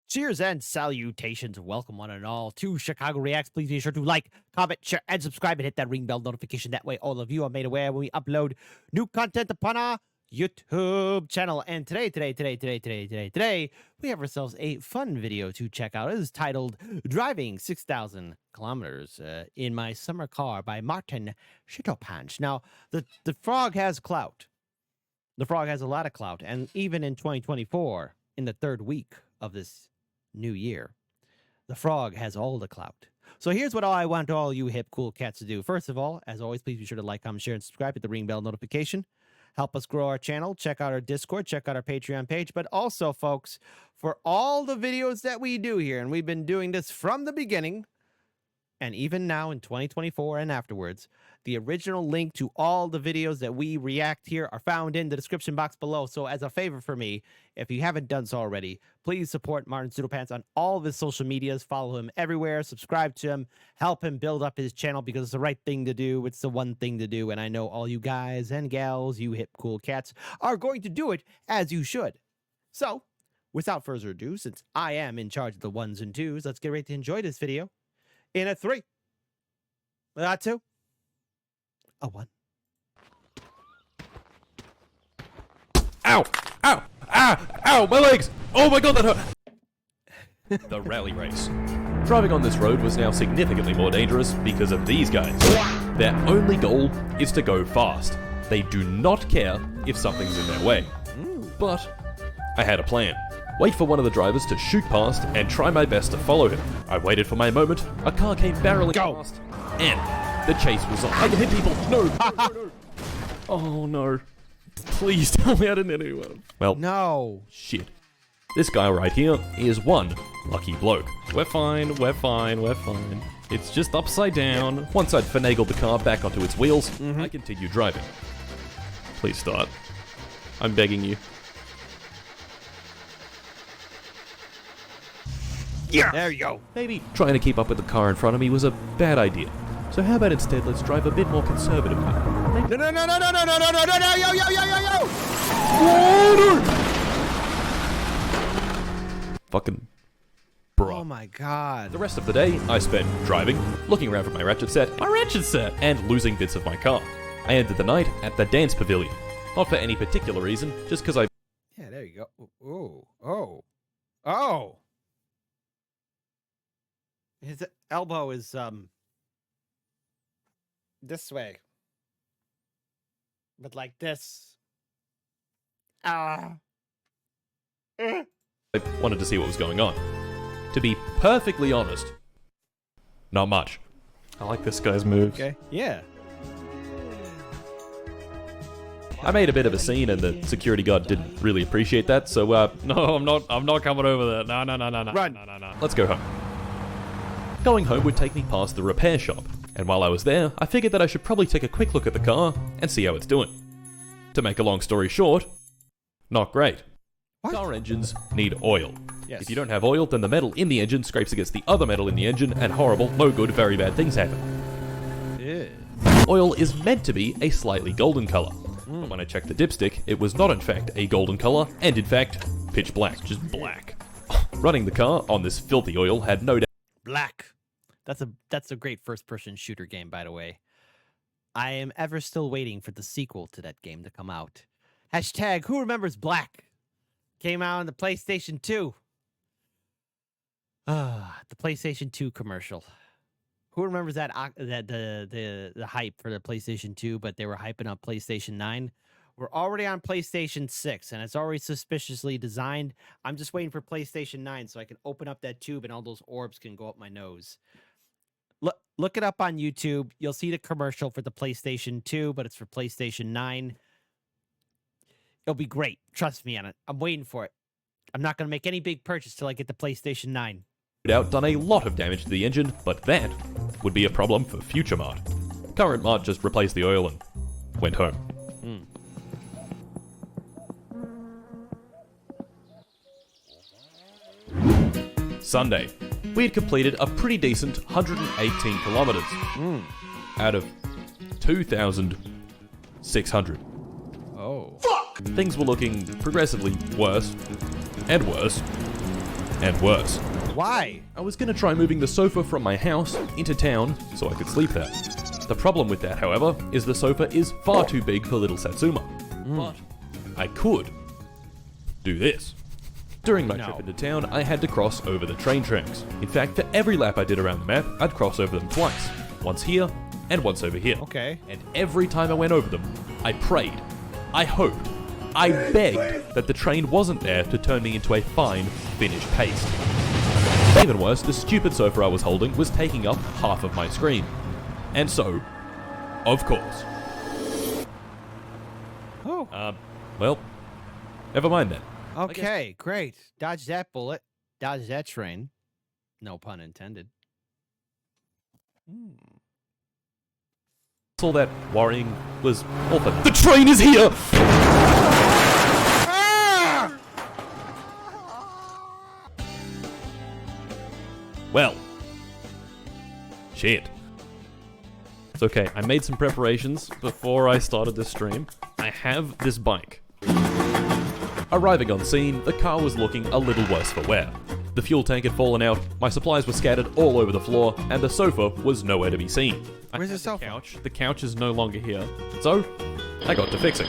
Cheers and salutations. Welcome one and all to Chicago Reacts. Please be sure to like, comment, share, and subscribe, and hit that ring bell notification. That way all of you are made aware when we upload new content upon our YouTube channel. And today, we have ourselves a fun video to check out. It is titled Driving 6,000 Kilometers in My Summer Car by Martincitopants. Now, the frog has clout. The frog has a lot of clout. And even in 2024, in the third week of this new year, the frog has all the clout. So here's what I want all you hip cool cats to do. First of all, as always, please be sure to like, comment, share, and subscribe. Hit the ring bell notification. Help us grow our channel. Check out our Discord. Check out our Patreon page. But also, folks, for all the videos that we do here, and we've been doing this from the beginning, and even now in 2024 and afterwards, the original link to all the videos that we react here are found in the description box below. So as a favor for me, if you haven't done so already, please support martincitopants on all of his social medias. Follow him everywhere. Subscribe to him. Help him build up his channel because it's the right thing to do. It's the one thing to do. And I know all you guys and gals, you hip cool cats, are going to do it as you should. So without further ado, since I am in charge of the ones and twos, let's get ready to enjoy this video. In a 3, a 2, a 1. Ow! Ow! Ah! Ow! My legs! Oh my god, that hurt! The rally race. Driving on this road was now significantly more dangerous because of these guys. Their only goal is to go fast. They do not care if something's in their way. But I had a plan. Wait for one of the drivers to shoot past and try my best to follow him. I waited for my moment, a car came barreling past, and the chase was on. I can hit people! No! Oh no. Please tell me I didn't hit anyone. Well, No. shit. This guy right here is one lucky bloke. We're fine, we're fine, we're fine. It's just upside down. Once I'd finagled the car back onto its wheels, I continued driving. Please start. I'm begging you. Yeah. There you go. Maybe trying to keep up with the car in front of me was a bad idea. So how about instead let's drive a bit more conservatively? No, yo. Fucking bruh. Oh my god. The rest of the day, I spent driving, looking around for my ratchet set, and losing bits of my car. I ended the night at the dance pavilion. Not for any particular reason, just because I... Yeah, there you go. Oh. His elbow is, this way. But like this. I wanted to see what was going on. To be perfectly honest, not much. I like this guy's moves. Okay. Yeah. I made a bit of a scene and the security guard didn't really appreciate that, so no, I'm not coming over there. No. Run. No. Let's go home. Going home would take me past the repair shop, and while I was there, I figured that I should probably take a quick look at the car and see how it's doing. To make a long story short, not great. What? Car engines need oil. Yes. If you don't have oil, then the metal in the engine scrapes against the other metal in the engine, and horrible, no good, very bad things happen. Yeah. Oil is meant to be a slightly golden color. But when I checked the dipstick, it was not in fact a golden color, and in fact, pitch black, just black. Running the car on this filthy oil had no doubt. Black. That's a great first-person shooter game, by the way. I am ever still waiting for the sequel to that game to come out. Hashtag who remembers Black? Came out on the PlayStation 2. The PlayStation 2 commercial. Who remembers that the hype for the PlayStation 2, but they were hyping up PlayStation 9? We're already on PlayStation 6, and it's already suspiciously designed. I'm just waiting for PlayStation 9 so I can open up that tube and all those orbs can go up my nose. Look it up on YouTube. You'll see the commercial for the PlayStation 2, but it's for PlayStation 9. It'll be great. Trust me on it. I'm waiting for it. I'm not going to make any big purchase till I get the PlayStation 9. Doubt done a lot of damage to the engine, but that would be a problem for future Mart. Current Mart just replaced the oil and went home. Sunday. We had completed a pretty decent 118 kilometers out of 2,600. Oh. Fuck! Things were looking progressively worse, and worse, and worse. Why? I was going to try moving the sofa from my house into town so I could sleep there. The problem with that, however, is the sofa is far too big for little Satsuma. But I could do this. During my trip into town, I had to cross over the train tracks. In fact, for every lap I did around the map, I'd cross over them twice. Once here, and once over here. Okay. And every time I went over them, I prayed, I hoped, I begged that the train wasn't there to turn me into a fine, finished paste. Even worse, the stupid sofa I was holding was taking up half of my screen. And so, of course. Oh. Well, never mind then. Okay, great. Dodge that bullet. Dodge that train. No pun intended. All that worrying was all for the train is here! Well. Shit. It's okay, I made some preparations before I started this stream. I have this bike. Arriving on scene, the car was looking a little worse for wear. The fuel tank had fallen out, my supplies were scattered all over the floor, and the sofa was nowhere to be seen. Where's the sofa? Couch. The couch is no longer here. So, I got to fixing.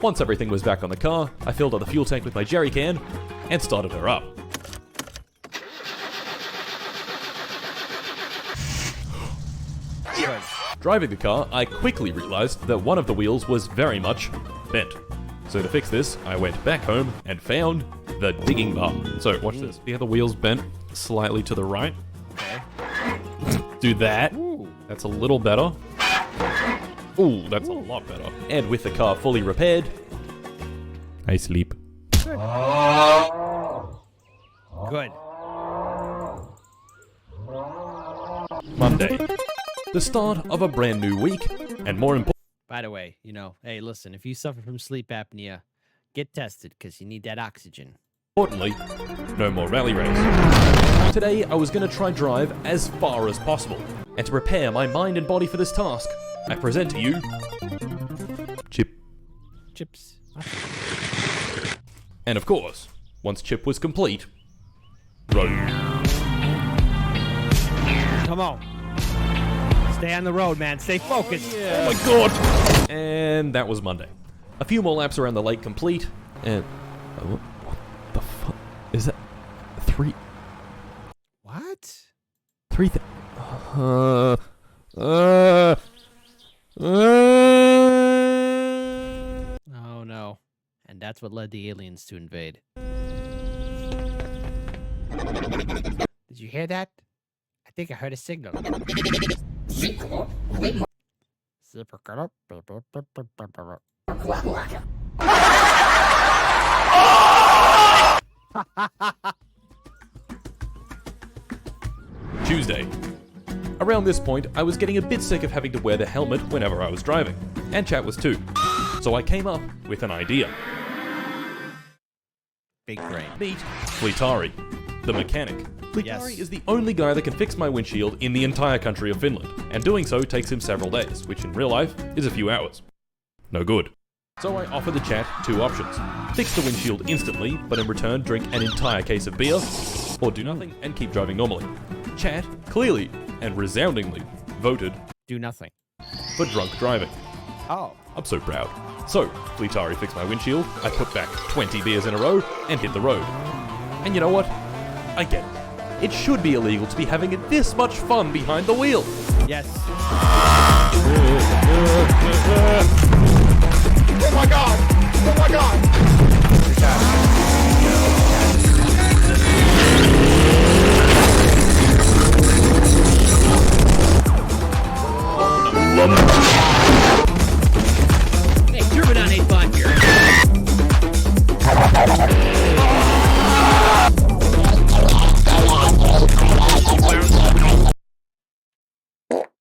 Once everything was back on the car, I filled up the fuel tank with my jerry can, and started her up. Driving the car, I quickly realized that one of the wheels was very much bent. So to fix this, I went back home and found the digging bar. So watch this. See how the wheel's bent slightly to the right? Okay. Do that. Ooh. That's a little better. Ooh, that's a lot better. And with the car fully repaired, I sleep. Good. Monday. The start of a brand new week, and more important. By the way, hey, listen, if you suffer from sleep apnea, get tested because you need that oxygen. Importantly, no more rally race. Today, I was going to try drive as far as possible, and to prepare my mind and body for this task, I present to you Chip. Chips. And of course, once Chip was complete, road. Come on. Stay on the road, man. Stay focused. Oh my god! And that was Monday. A few more laps around the lake complete, and what the fuck is that? What? Oh no. And that's what led the aliens to invade. Did you hear that? I think I heard a signal. Tuesday. Around this point, I was getting a bit sick of having to wear the helmet whenever I was driving, and chat was too. So I came up with an idea. Big brain. Meet Fleetari, the mechanic. Fleetari Yes. is the only guy that can fix my windshield in the entire country of Finland, and doing so takes him several days, which in real life is a few hours. No good. So I offer the chat two options. Fix the windshield instantly, but in return drink an entire case of beer, or do nothing and keep driving normally. Chat clearly and resoundingly voted Do nothing. for drunk driving. Oh. I'm so proud. So, Fleetari fixed my windshield, I put back 20 beers in a row, and hit the road. And you know what? I get it. It should be illegal to be having this much fun behind the wheel. Yes. Oh my god! Oh my god! Hey, Turbidon 85 here.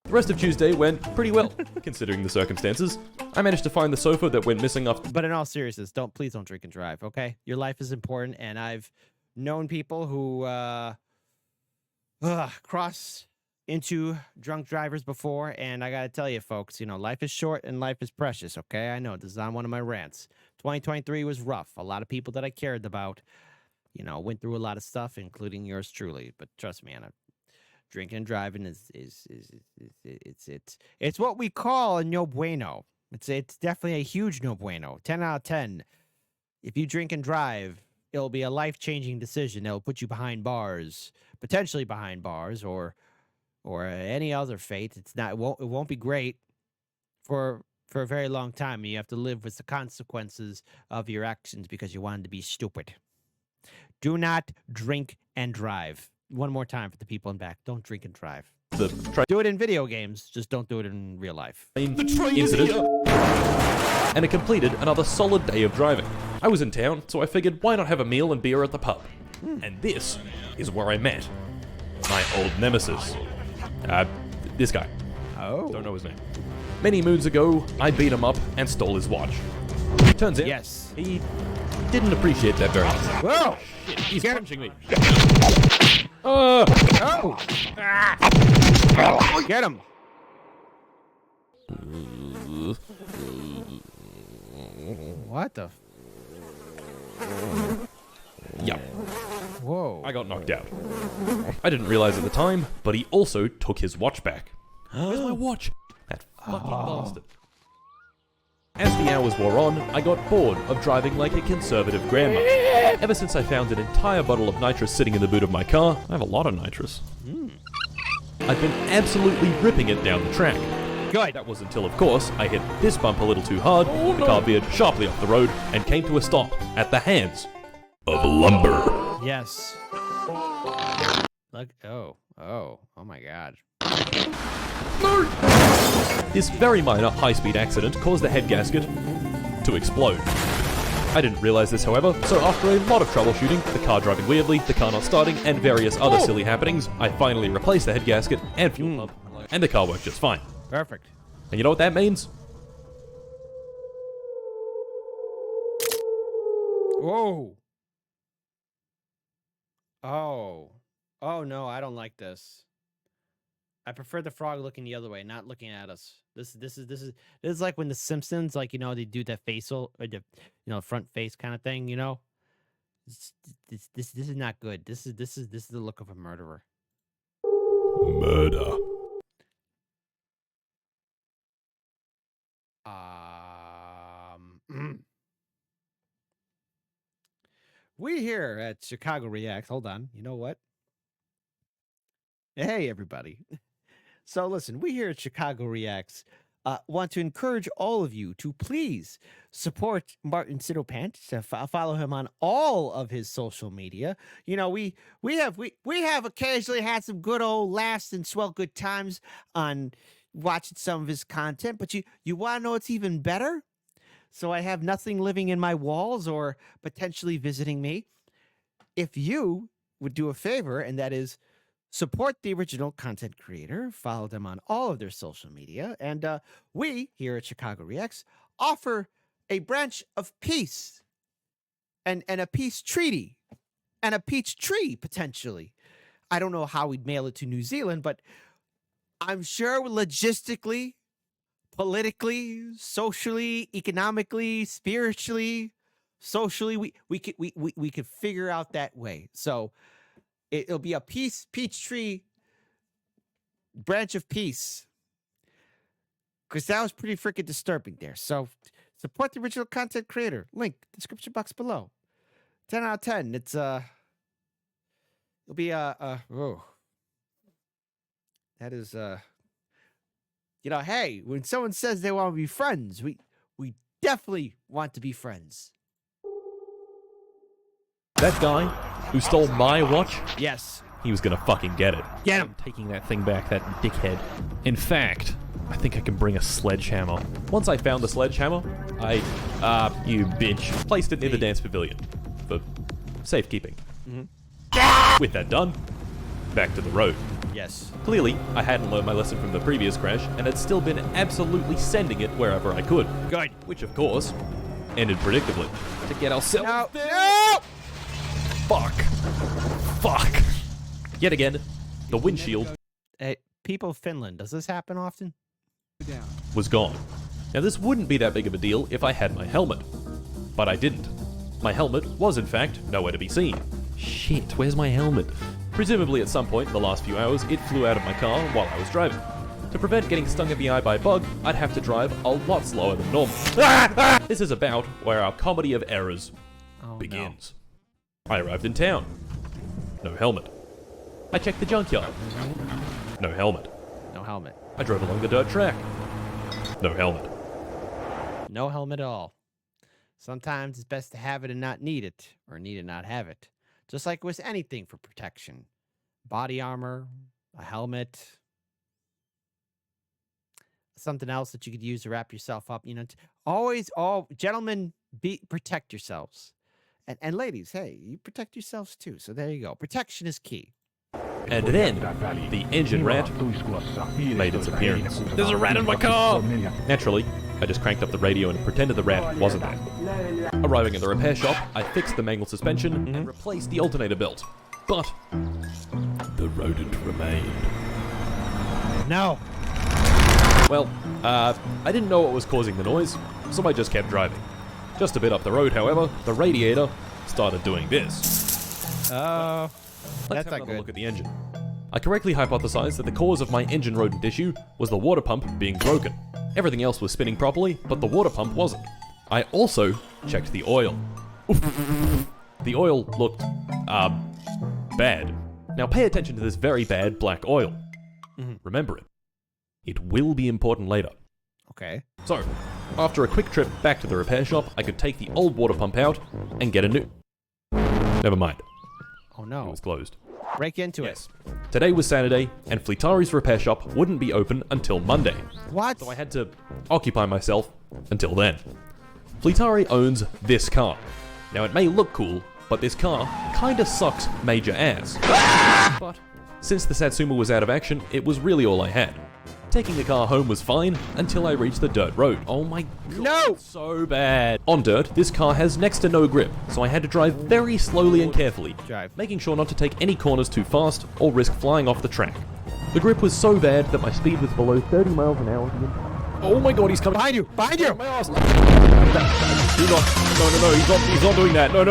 The rest of Tuesday went pretty well, considering the circumstances. I managed to find the sofa that went missing after. But in all seriousness, please don't drink and drive, okay? Your life is important, and I've known people who cross into drunk drivers before, and I gotta tell you, folks, life is short and life is precious, okay? I know this is on one of my rants, 2023 was rough. A lot of people that I cared about, you know, went through a lot of stuff, including yours truly. But trust me, Anna, drinking and driving is it's what we call a no bueno. It's definitely a huge no bueno. 10 out of 10. If you drink and drive, it'll be a life-changing decision. It'll put you behind bars, potentially behind bars, or any other fate. It's not. It won't be great for a very long time. You have to live with the consequences of your actions because you wanted to be stupid. Do not drink and drive. One more time for the people in back. Don't drink and drive. Do it in video games. Just don't do it in real life. Incident. And it completed another solid day of driving. I was in town, so I figured why not have a meal and beer at the pub? And this is where I met my old nemesis. This guy. Oh. Don't know his name. Many moons ago, I beat him up and stole his watch. Turns out, Yes. he didn't appreciate that very much. Whoa! Shit, he's punching me. Oh! Get him! What the? Yeah, Whoa! I got knocked out. I didn't realize at the time, but he also took his watch back. Where's my watch? That fucking bastard. As the hours wore on, I got bored of driving like a conservative grandma. Ever since I found an entire bottle of nitrous sitting in the boot of my car, I have a lot of nitrous. I've been absolutely ripping it down the track. Good. That was until, of course, I hit this bump a little too hard, the car veered sharply off the road, and came to a stop at the hands of lumber. Yes. Look. Oh my God. This very minor high-speed accident caused the head gasket to explode. I didn't realize this, however, so after a lot of troubleshooting, the car driving weirdly, the car not starting, and various other silly happenings, I finally replaced the head gasket and fuel pump, and the car worked just fine. Perfect. And you know what that means? Whoa. Oh no, I don't like this. I prefer the frog looking the other way, not looking at us. This is like when the Simpsons, like, you know, they do that facial or the, you know, front face kind of thing, you know. This is not good. This is the look of a murderer. Murder. We here at Chicago Reacts. Hold on. You know what? Hey, everybody. So listen, we here at Chicago Reacts want to encourage all of you to please support martincitopants. Follow him on all of his social media. You know, we have occasionally had some good old laughs and swell good times on watching some of his content, but you want to know what's even better? So I have nothing living in my walls or potentially visiting me. If you would do a favor, and that is support the original content creator, follow them on all of their social media, and we here at Chicago Reacts offer a branch of peace and a peace treaty and a peach tree, potentially. I don't know how we'd mail it to New Zealand, but I'm sure logistically, politically, socially, economically, spiritually, socially, we could figure out that way. So it'll be a peach tree branch of peace, because that was pretty freaking disturbing there. So support the original content creator. Link description box below. 10 out of 10. It's it'll be that is you know, hey, when someone says they want to be friends, we definitely want to be friends. That guy who stole my watch, Yes. he was gonna fucking get it. Get him. I'm taking that thing back, that dickhead. In fact, I think I can bring a sledgehammer. Once I found the sledgehammer, you bitch, placed it in the dance pavilion for safekeeping. With that done, back to the road. Yes. Clearly, I hadn't learned my lesson from the previous crash, and had still been absolutely sending it wherever I could. Good. Which, of course, ended predictably. To get ourselves... No. Fuck. Yet again, the windshield Hey, people of Finland, does this happen often? was gone. Now, this wouldn't be that big of a deal if I had my helmet. but I didn't. My helmet was in fact nowhere to be seen. Shit, where's my helmet? Presumably at some point in the last few hours, it flew out of my car while I was driving. To prevent getting stung in the eye by a bug, I'd have to drive a lot slower than normal. This is about where our comedy of errors begins. No. I arrived in town. No helmet. I checked the junkyard. No helmet. No helmet. I drove along the dirt track. No helmet. No helmet at all. Sometimes it's best to have it and not need it, or need and not have it. Just like with anything for protection. Body armor, a helmet, something else that you could use to wrap yourself up. You know, gentlemen, protect yourselves. And ladies, hey, you protect yourselves too. So there you go. Protection is key. And then, the engine rat made its appearance. There's a rat in my car! Naturally, I just cranked up the radio and pretended the rat wasn't there. Arriving at the repair shop, I fixed the mangled suspension and replaced the alternator belt. But the rodent remained. No. Well, I didn't know what was causing the noise, so I just kept driving. Just a bit up the road, however, the radiator started doing this. That's Let's have not another good. look at the engine. I correctly hypothesized that the cause of my engine rodent issue was the water pump being broken. Everything else was spinning properly, but the water pump wasn't. I also checked the oil. The oil looked, bad. Now pay attention to this very bad black oil. Remember it. It will be important later. Okay. So, after a quick trip back to the repair shop, I could take the old water pump out and get a new... Never mind. Oh It no. was closed. Break into Yes. Today was Saturday, and Fleetari's repair shop wouldn't be open until Monday. it. What? So I had to occupy myself until then. Fleetari owns this car. Now it may look cool, but this car kinda sucks major ass. But since the Satsuma was out of action, it was really all I had. Taking the car home was fine until I reached the dirt road. Oh my god, No! so bad. On dirt, this car has next to no grip, so I had to drive very slowly and carefully, making sure not to take any corners too fast or risk flying off the track. The grip was so bad that my speed was below 30 miles an hour. Oh my god, he's coming. Behind you! Behind you! My ass. Do not. No, he's not doing that. No.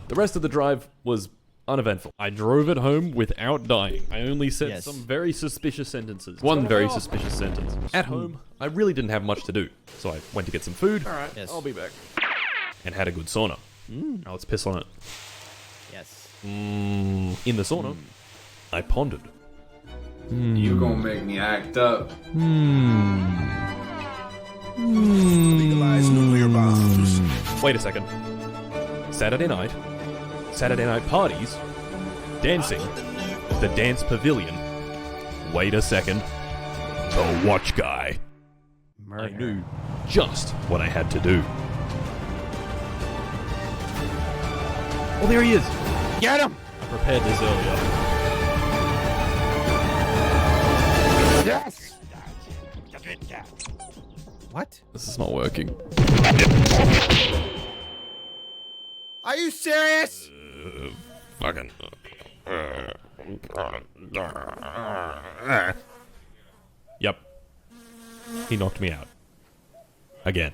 The rest of the drive was uneventful. I drove it home without dying. I only said some very suspicious sentences. One very suspicious sentence. At home, I really didn't have much to do, so I went to get some food. Alright, I'll be back. And had a good sauna. Now let's piss on it. Yes. In the sauna, I pondered. You gonna make me act up. Legalize nuclear bombs. Wait a second. Saturday night parties, dancing, the dance pavilion. Wait a second. The watch guy. Murder. I knew just what I had to do. Oh, there he is. Get him! I prepared this earlier. Yes! What? This is not working. Are you serious? Fucking. Yep. He knocked me out. Again.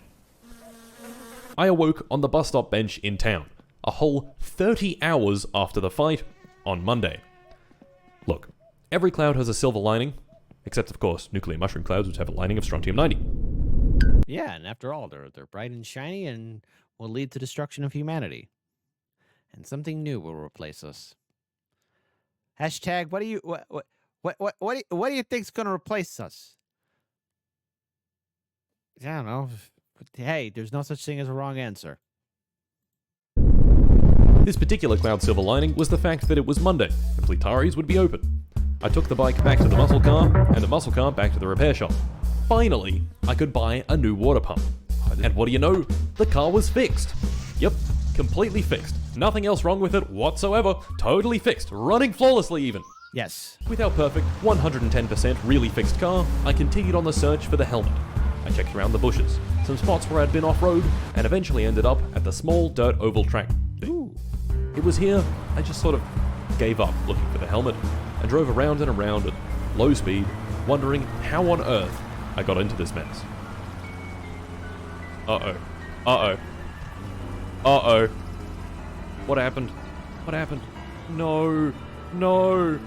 I awoke on the bus stop bench in town, a whole 30 hours after the fight on Monday. Look, every cloud has a silver lining, except of course nuclear mushroom clouds, which have a lining of strontium-90. Yeah, and after all, they're bright and shiny and will lead to destruction of humanity. And something new will replace us. Hashtag, what do you think's gonna replace us? I don't know. But hey, there's no such thing as a wrong answer. This particular cloud silver lining was the fact that it was Monday, and Fleetari's would be open. I took the bike back to the muscle car, and the muscle car back to the repair shop. Finally, I could buy a new water pump. And what do you know? The car was fixed. Yep, completely fixed. Nothing else wrong with it whatsoever. Totally fixed, running flawlessly even. Yes. With our perfect 110% really fixed car, I continued on the search for the helmet. I checked around the bushes, some spots where I'd been off-road, and eventually ended up at the small dirt oval track. Ooh. It was here I just sort of gave up looking for the helmet and drove around and around at low speed, wondering how on earth I got into this mess. Uh-oh. Uh-oh. Uh-oh. What happened? What happened? No. No.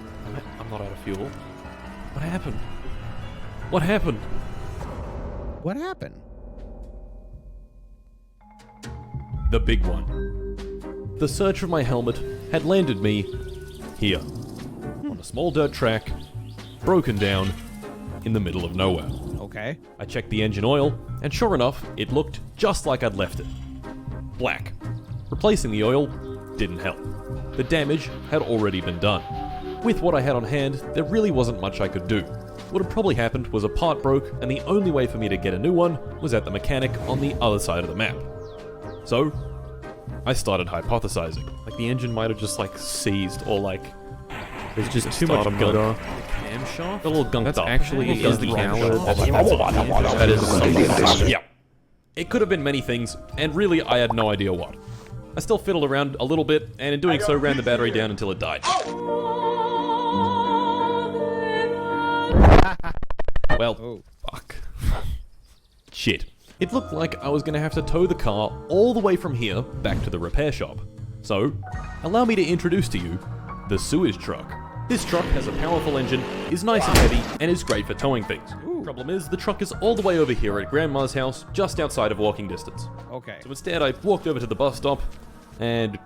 I'm not out of fuel. What happened? What happened? What happened? The big one. The search of my helmet had landed me here. On a small dirt track, broken down, in the middle of nowhere. Okay. I checked the engine oil, and sure enough, it looked just like I'd left it. Black. Replacing the oil didn't help. The damage had already been done. With what I had on hand, there really wasn't much I could do. What had probably happened was a part broke, and the only way for me to get a new one was at the mechanic on the other side of the map. So, I started hypothesizing. Like the engine might have just like seized, or like there's just too much gunk. Camshaft? A little gunk. That's actually is the camshaft. That is something. Yeah. It could have been many things, and really I had no idea what. I still fiddled around a little bit, and in doing so ran the battery down until it died. Well, fuck. Shit. It looked like I was gonna have to tow the car all the way from here back to the repair shop. So, allow me to introduce to you the sewage truck. This truck has a powerful engine, is nice and heavy, and is great for towing things. Problem is, the truck is all the way over here at Grandma's house, just outside of walking distance. Okay. So instead, I walked over to the bus stop and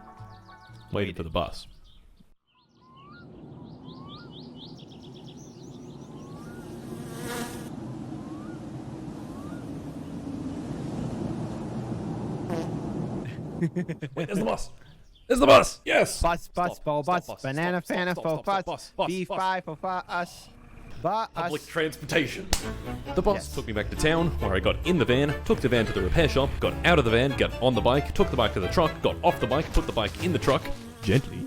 waited for the bus. Wait, there's the bus! There's the bus! Yes! Bus, banana, stop, fana, stop, for stop, bus, bus, B5 for us, bus. Public transportation. The bus took me back to town, where I got in the van, took the van to the repair shop, got out of the van, got on the bike, took the bike to the truck, got off the bike, put the bike in the truck, gently,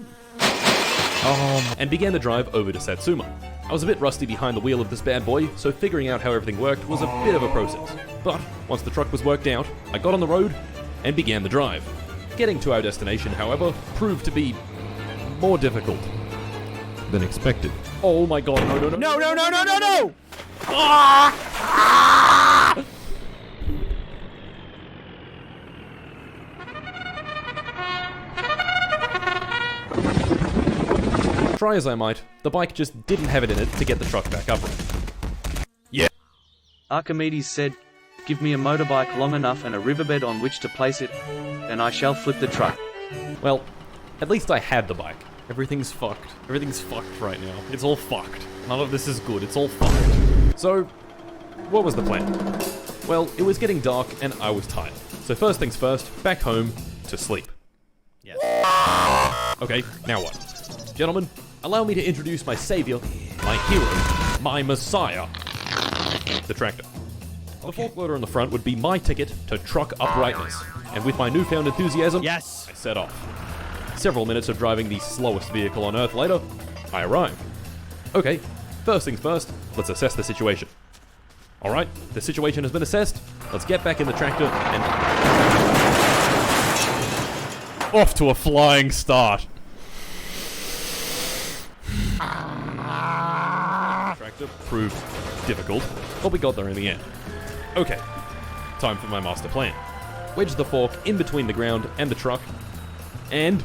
and began the drive over to Satsuma. I was a bit rusty behind the wheel of this bad boy, so figuring out how everything worked was a bit of a process. But once the truck was worked out, I got on the road and began the drive. Getting to our destination, however, proved to be more difficult than expected. Oh my god, no, no, no. No, no, no, no, no, no! Try as I might, the bike just didn't have it in it to get the truck back upright. Yeah. Archimedes said, "Give me a motorbike long enough and a riverbed on which to place it, and I shall flip the truck." Well, at least I had the bike. Everything's fucked. Everything's fucked right now. It's all fucked. None of this is good. It's all fucked. So, what was the plan? Well, it was getting dark and I was tired. So first things first, back home to sleep. Yes. Okay, now what? Gentlemen, allow me to introduce my savior, my hero, my messiah, the tractor. The fork loader on the front would be my ticket to truck uprightness. And with my newfound enthusiasm, I set off. Several minutes of driving the slowest vehicle on Earth later, I arrived. Okay, first things first, let's assess the situation. Alright, the situation has been assessed, let's get back in the tractor and... off to a flying start. Tractor proved difficult, but we got there in the end. Okay, time for my master plan. Wedge the fork in between the ground and the truck, and...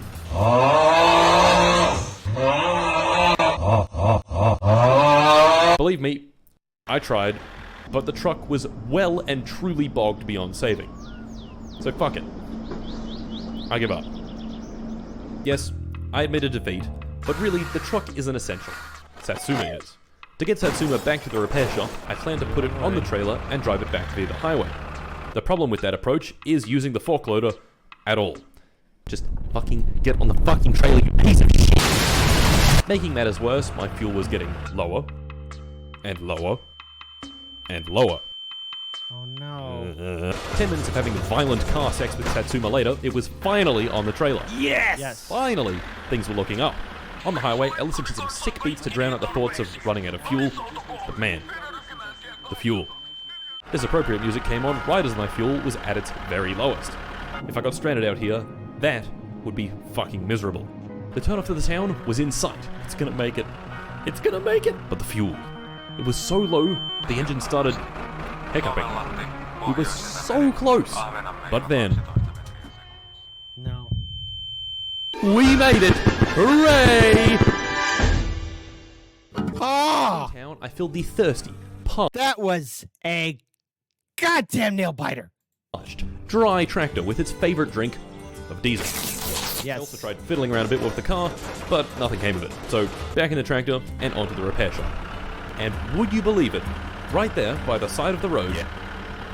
believe me, I tried, but the truck was well and truly bogged beyond saving. So fuck it. I give up. Yes, I admit a defeat, but really, the truck isn't essential. Satsuma is. To get Satsuma back to the repair shop, I plan to put it on the trailer and drive it back via the highway. The problem with that approach is using the fork loader at all. Just fucking get on the fucking trailer, you piece of shit! Making matters worse, my fuel was getting lower, and lower, and lower. Oh no. 10 minutes of having violent car sex with Satsuma later, it was finally on the trailer. Yes! Finally, things were looking up. On the highway, I listened to some sick beats to drown out the thoughts of running out of fuel, but man, the fuel. This appropriate music came on right as my fuel was at its very lowest. If I got stranded out here, that would be fucking miserable. The turnoff to the town was in sight. It's gonna make it. It's gonna make it! But the fuel. It was so low, the engine started hiccuping. We were so close. But then, No. we made it! Hooray! Oh, Town, I filled the thirsty, that was a goddamn nail biter. parched, dry tractor with its favorite drink of diesel. I also Yes. tried fiddling around a bit with the car, but nothing came of it. So back in the tractor and onto the repair shop. And would you believe it? Right there by the side of the road,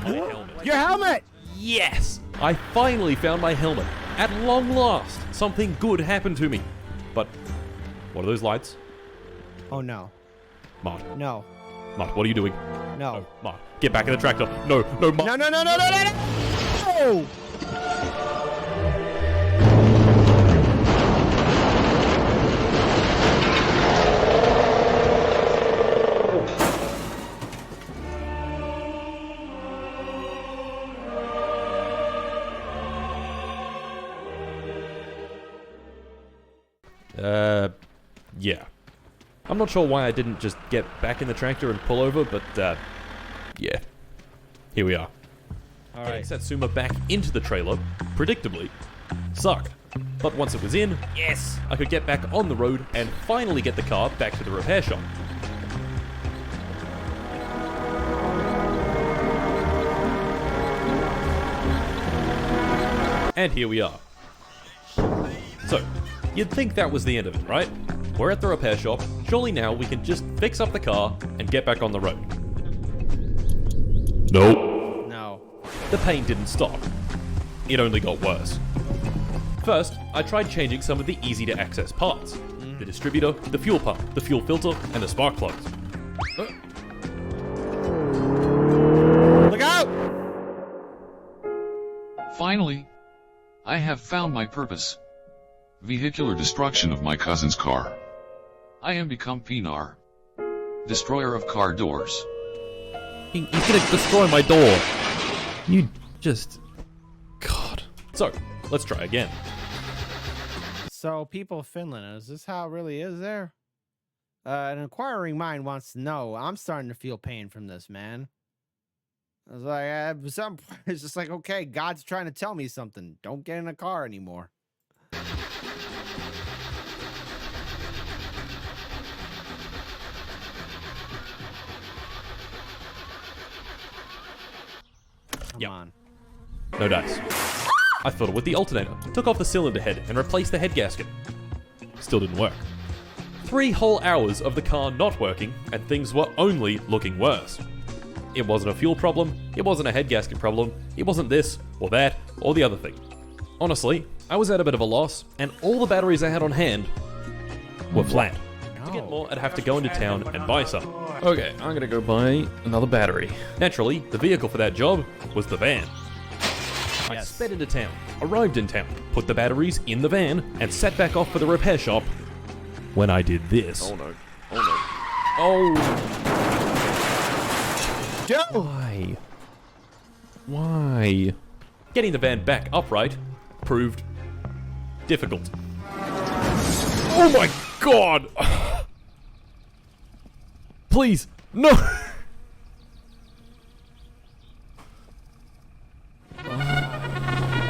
my helmet. Your helmet. Yes! I finally found my helmet. At long last, something good happened to me. But what are those lights? Oh no. Mart, No. Mart, what are you doing? No. Mart, get back in the tractor. No, no, Mart. No, no, no, no, no, no, no! Oh! Yeah. I'm not sure why I didn't just get back in the tractor and pull over, but, yeah. Here we are. All Getting right. Satsuma back into the trailer, predictably, sucked. But once it was in, yes, I could get back on the road and finally get the car back to the repair shop. And here we are. So, you'd think that was the end of it, right? We're at the repair shop, surely now we can just fix up the car and get back on the road. Nope. No. The pain didn't stop. It only got worse. First, I tried changing some of the easy-to-access parts. The distributor, the fuel pump, the fuel filter, and the spark plugs. Look out! Finally, I have found my purpose. Vehicular destruction of my cousin's car. I am become Pinar. Destroyer of car doors. He's gonna destroy my door. You just... God. So, let's try again. So, people of Finland, is this how it really is there? An inquiring mind wants to know. I'm starting to feel pain from this, man. I was like, it's just like, okay, God's trying to tell me something. Don't get in a car anymore. Come on. No dice. I fiddled with the alternator, took off the cylinder head, and replaced the head gasket. Still didn't work. 3 whole hours of the car not working, and things were only looking worse. It wasn't a fuel problem, it wasn't a head gasket problem, it wasn't this, or that, or the other thing. Honestly, I was at a bit of a loss, and all the batteries I had on hand were flat. To get more, I'd have to go into town and buy some. Okay, I'm gonna go buy another battery. Naturally, the vehicle for that job was the van. I Yes. sped into town, arrived in town, put the batteries in the van, and set back off for the repair shop when I did this. Oh no. Oh no. Oh. Why? Why? Getting the van back upright proved difficult. Oh my god! Please, no!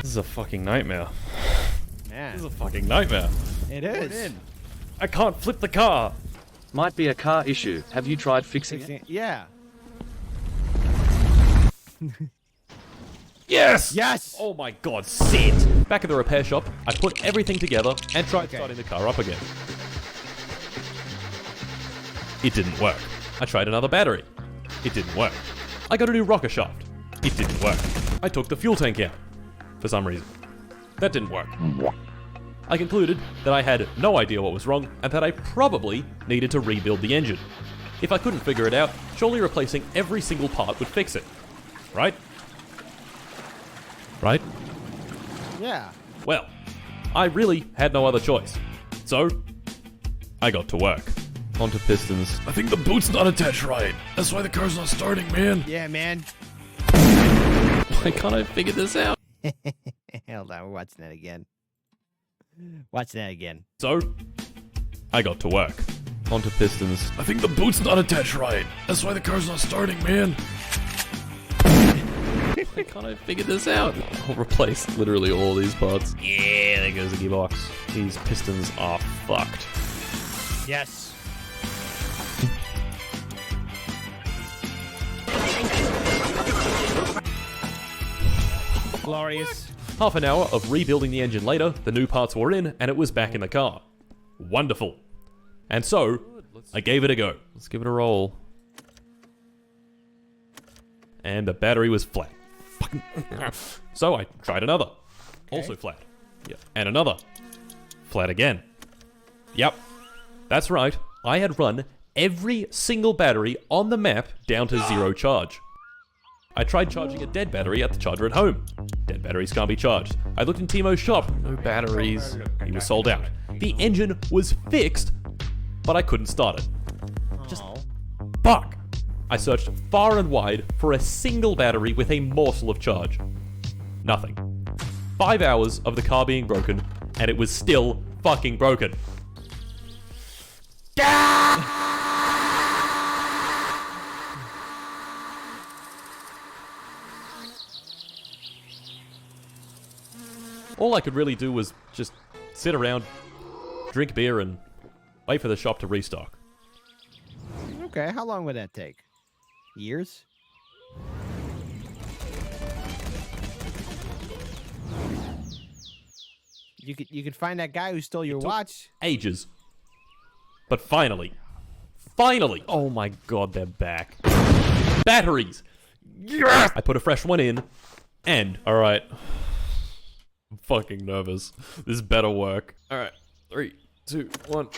This is a fucking nightmare. Man, This is a fucking nightmare. it is. I can't flip the car. Might be a car issue. Have you tried fixing it? Yeah. Yes! Yes! Oh my god, sit! Back at the repair shop, I put everything together and tried starting the car up again. It didn't work. I tried another battery. It didn't work. I got a new rocker shaft. It didn't work. I took the fuel tank out. For some reason. That didn't work. I concluded that I had no idea what was wrong and that I probably needed to rebuild the engine. If I couldn't figure it out, surely replacing every single part would fix it. Right? Right? Yeah. Well, I really had no other choice. So, I got to work. Onto pistons. I think the boot's not attached right. That's why the car's not starting, man. Yeah, man. Why can't I figure this out? Hold on, we're watching that again. Watching that again. So, I got to work. Onto pistons. I think the boot's not attached right. That's why the car's not starting, man. Why can't I figure this out? I'll replace literally all these parts. Yeah, there goes the gearbox. These pistons are fucked. Yes. Glorious. Half an hour of rebuilding the engine later, the new parts were in, and it was back in the car. Wonderful. And so, I gave it a go. Let's give it a roll. And the battery was flat. So I tried another. Also flat. Yep. And another. Flat again. Yep. That's right. I had run every single battery on the map down to 0 charge. I tried charging a dead battery at the charger at home. Dead batteries can't be charged. I looked in Timo's shop. No batteries. He was sold out. The engine was fixed, but I couldn't start it. Just fuck. I searched far and wide for a single battery with a morsel of charge. Nothing. 5 hours of the car being broken, and it was still fucking broken. All I could really do was just sit around, drink beer, and wait for the shop to restock. Okay, how long would that take? Years? You could find that guy who stole your watch. Ages. But finally, oh my god, they're back. Batteries! Yes! I put a fresh one in, and, alright. I'm fucking nervous. This better work. Alright, 3, 2, 1,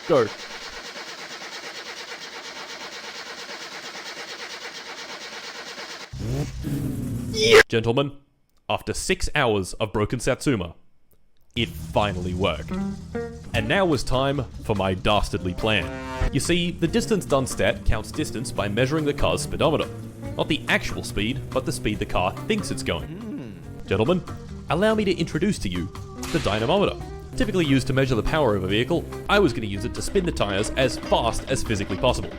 go. Gentlemen, after 6 hours of broken Satsuma, it finally worked. And now was time for my dastardly plan. You see, the distance done stat counts distance by measuring the car's speedometer. Not the actual speed, but the speed the car thinks it's going. Gentlemen, allow me to introduce to you the dynamometer. Typically used to measure the power of a vehicle, I was going to use it to spin the tires as fast as physically possible.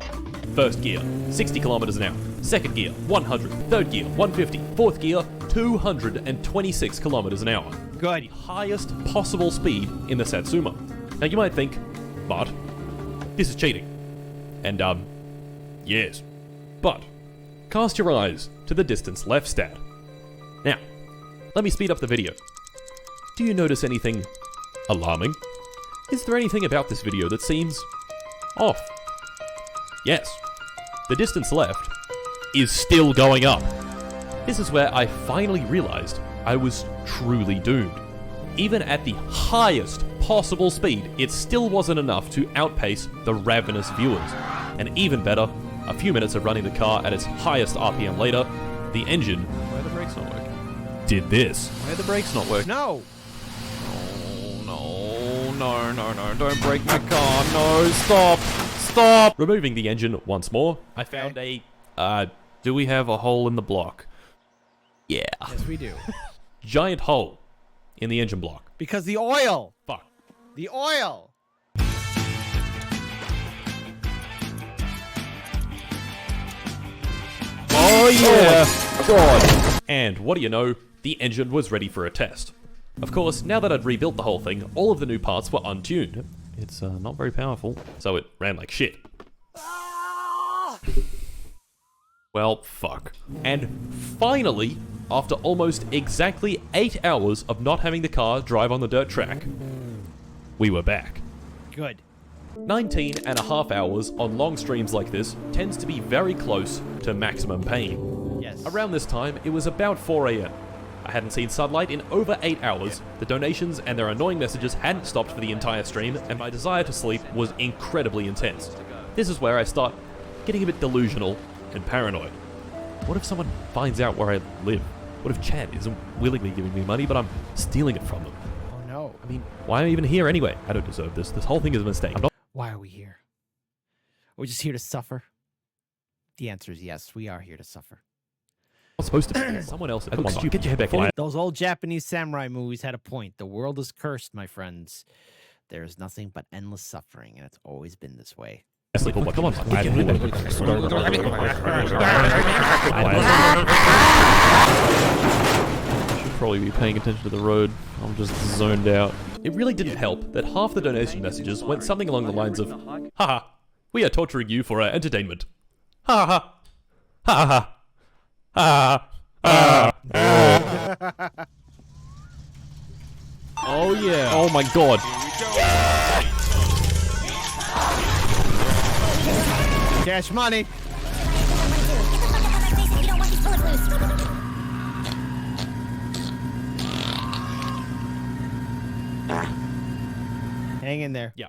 First gear, 60 kilometers an hour. Second gear, 100. Third gear, 150. Fourth gear, 226 kilometers an hour. Good. The highest possible speed in the Satsuma. Now you might think, but this is cheating. And yes. But cast your eyes to the distance left stat. Now, let me speed up the video. Do you notice anything alarming? Is there anything about this video that seems off? Yes. The distance left is still going up. This is where I finally realized I was truly doomed. Even at the highest possible speed, it still wasn't enough to outpace the ravenous viewers. And even better, a few minutes of running the car at its highest RPM later, the engine, why are the brakes not working? Did this. Why are the brakes not working? No. No, don't break my car. No, stop. Removing the engine once more, I found a, do we have a hole in the block? Yeah. Yes, we do. Giant hole in the engine block. Because the oil. Fuck. The oil. Oh yeah. God. And what do you know? The engine was ready for a test. Of course, now that I'd rebuilt the whole thing, all of the new parts were untuned. It's not very powerful, so it ran like shit. Well, fuck. And finally, after almost exactly 8 hours of not having the car drive on the dirt track, we were back. Good. 19 and a half hours on long streams like this tends to be very close to maximum pain. Yes. Around this time, it was about 4 AM. I hadn't seen sunlight in over 8 hours, the donations and their annoying messages hadn't stopped for the entire stream, and my desire to sleep was incredibly intense. This is where I start getting a bit delusional and paranoid. What if someone finds out where I live? What if Chad isn't willingly giving me money, but I'm stealing it from them? Oh no. I mean, why am I even here anyway? I don't deserve this. This whole thing is a mistake. I'm not Why are we here? We're just here to suffer? The answer is yes, we are here to suffer. supposed to be. Someone else. Come on, get your head back in. Those old Japanese samurai movies had a point. The world is cursed, my friends. There is nothing but endless suffering, and it's always been this way. Come on, get your head back. probably be paying attention to the road. I'm just zoned out. It really didn't help that half the donation messages went something along the lines of, haha, we are torturing you for our entertainment. Ha ha ha ha ha ha. Oh yeah. Oh my god. Cash money. Hang in there. Yeah.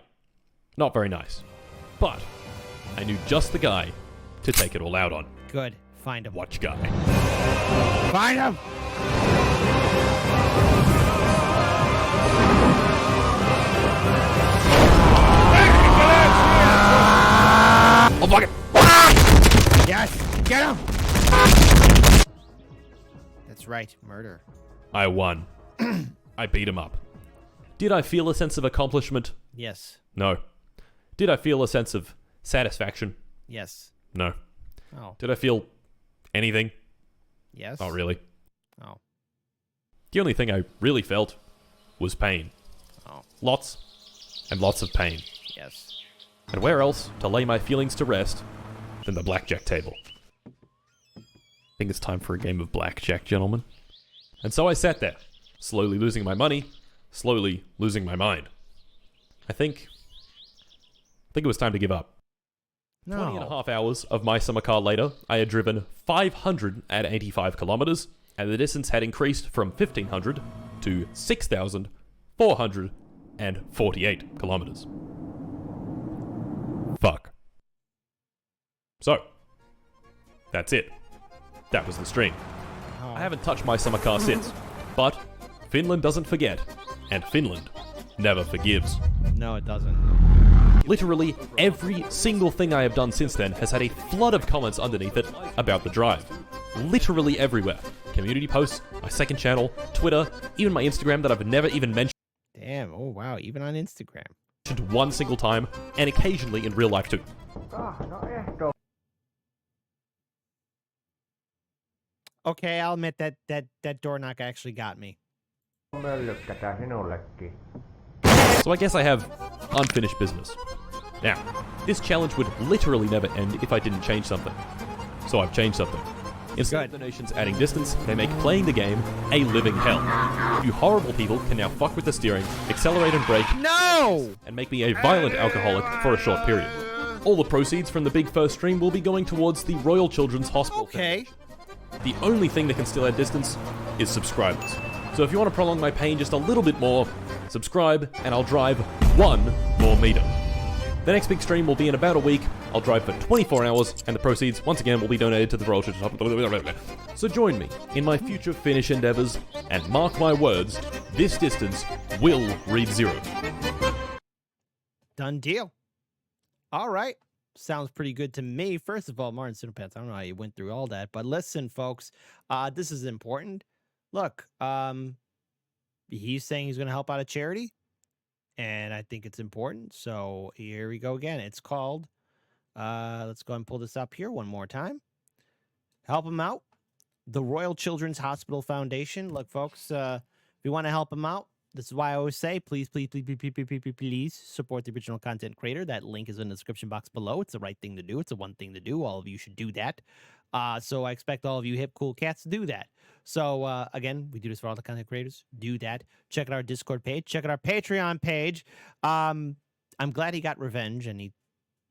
Not very nice. But I knew just the guy to take it all out on. Good. Find him. Watch guy. Find him. Oh fuck it. Yes. Get him. That's right. Murder. I won. I beat him up. Did I feel a sense of accomplishment? Yes. No. Did I feel a sense of satisfaction? Yes. No. Oh. Did I feel anything? Yes. Not really. Oh. The only thing I really felt was pain. Oh. Lots and lots of pain. Yes. And where else to lay my feelings to rest than the blackjack table? I think it's time for a game of blackjack, gentlemen. And so I sat there, slowly losing my money, slowly losing my mind. I think it was time to give up. No. 20 and a half hours of my summer car later, I had driven 585 kilometers, and the distance had increased from 1,500 to 6,448 kilometers. Fuck. So, that's it. That was the stream. Oh. I haven't touched my summer car since, but Finland doesn't forget, and Finland never forgives. No, it doesn't. Literally every single thing I have done since then has had a flood of comments underneath it about the drive. Literally everywhere. Community posts, my second channel, Twitter, even my Instagram that I've never even mentioned Damn. Oh, wow. Even on Instagram. one single time, and occasionally in real life too. Okay, I'll admit that door knock actually got me. So I guess I have unfinished business. Now, this challenge would literally never end if I didn't change something. So I've changed something. Instead of donations adding distance, they make playing the game a living hell. You horrible people can now fuck with the steering, accelerate and brake, No! and make me a violent alcoholic for a short period. All the proceeds from the big first stream will be going towards the Royal Children's Hospital. Okay. The only thing that can still add distance is subscribers. So if you want to prolong my pain just a little bit more, subscribe and I'll drive 1 more meter. The next big stream will be in about a week. I'll drive for 24 hours and the proceeds once again will be donated to the Royal Children's Hospital. So join me in my future Finnish endeavors and mark my words, this distance will read 0. Done deal. All right. Sounds pretty good to me. First of all, martincitopants, I don't know how you went through all that, but listen, folks, this is important. Look, he's saying he's going to help out a charity, and I think it's important. So here we go again. It's called, let's go ahead and pull this up here one more time. Help him out. The Royal Children's Hospital Foundation. Look, folks, if you want to help him out, this is why I always say, please support the original content creator. That link is in the description box below. It's the right thing to do. It's the one thing to do. All of you should do that. So I expect all of you hip, cool cats to do that. So again, we do this for all the content creators. Do that. Check out our Discord page. Check out our Patreon page. I'm glad he got revenge and he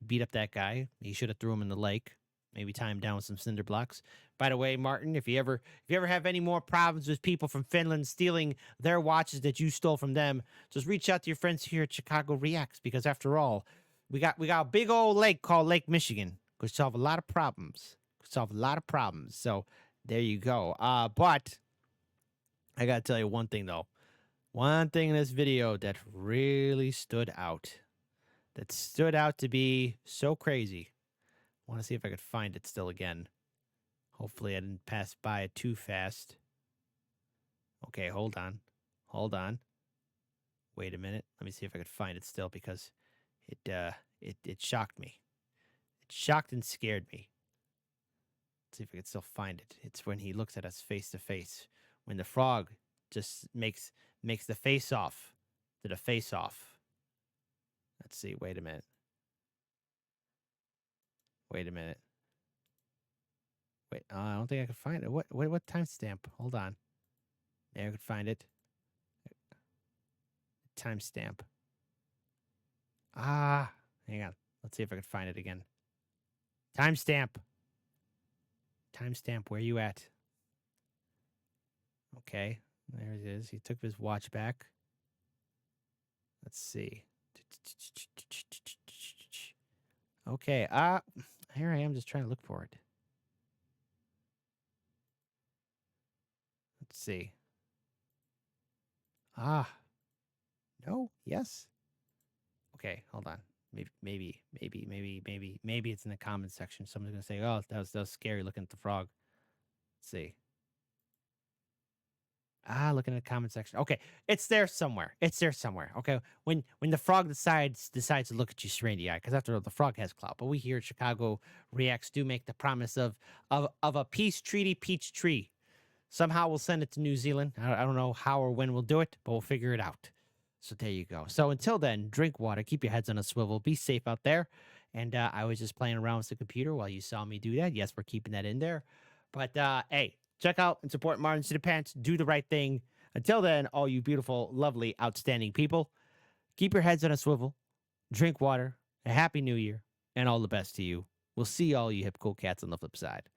beat up that guy. He should have threw him in the lake. Maybe tie him down with some cinder blocks. By the way, Martin, if you ever have any more problems with people from Finland stealing their watches that you stole from them, just reach out to your friends here at Chicago Reacts, because after all, we got a big old lake called Lake Michigan. Could solve a lot of problems. So there you go. But I gotta tell you one thing though. One thing in this video that really stood out. That stood out to be so crazy. I want to see if I could find it still again. Hopefully I didn't pass by it too fast. Okay, hold on. Wait a minute. Let me see if I could find it still, because it shocked me. It shocked and scared me. Let's see if I can still find it. It's when he looks at us face to face. When the frog just makes the face off to the face off. Let's see. Wait a minute. Wait, I don't think I can find it. What timestamp? Hold on. Maybe I could find it. Timestamp. Hang on. Let's see if I can find it again. Timestamp. Timestamp, where you at? Okay, there it is. He took his watch back. Let's see. Okay, here I am just trying to look for it. Let's see. No, yes. Okay, hold on. Maybe it's in the comments section. Someone's gonna say, "Oh, that was scary looking at the frog." Let's see. Looking at the comment section. Okay, it's there somewhere. Okay, when the frog decides to look at you straight in the eye, because after all, the frog has clout. But we here at Chicago Reacts do make the promise of a peace tree. Somehow we'll send it to New Zealand. I don't know how or when we'll do it, but we'll figure it out. So there you go. So until then, drink water, keep your heads on a swivel, be safe out there. And I was just playing around with the computer while you saw me do that. Yes, we're keeping that in there. But hey, check out and support martincitopants. Do the right thing. Until then, all you beautiful, lovely, outstanding people, keep your heads on a swivel, drink water, a happy new year, and all the best to you. We'll see all you hip cool cats on the flip side.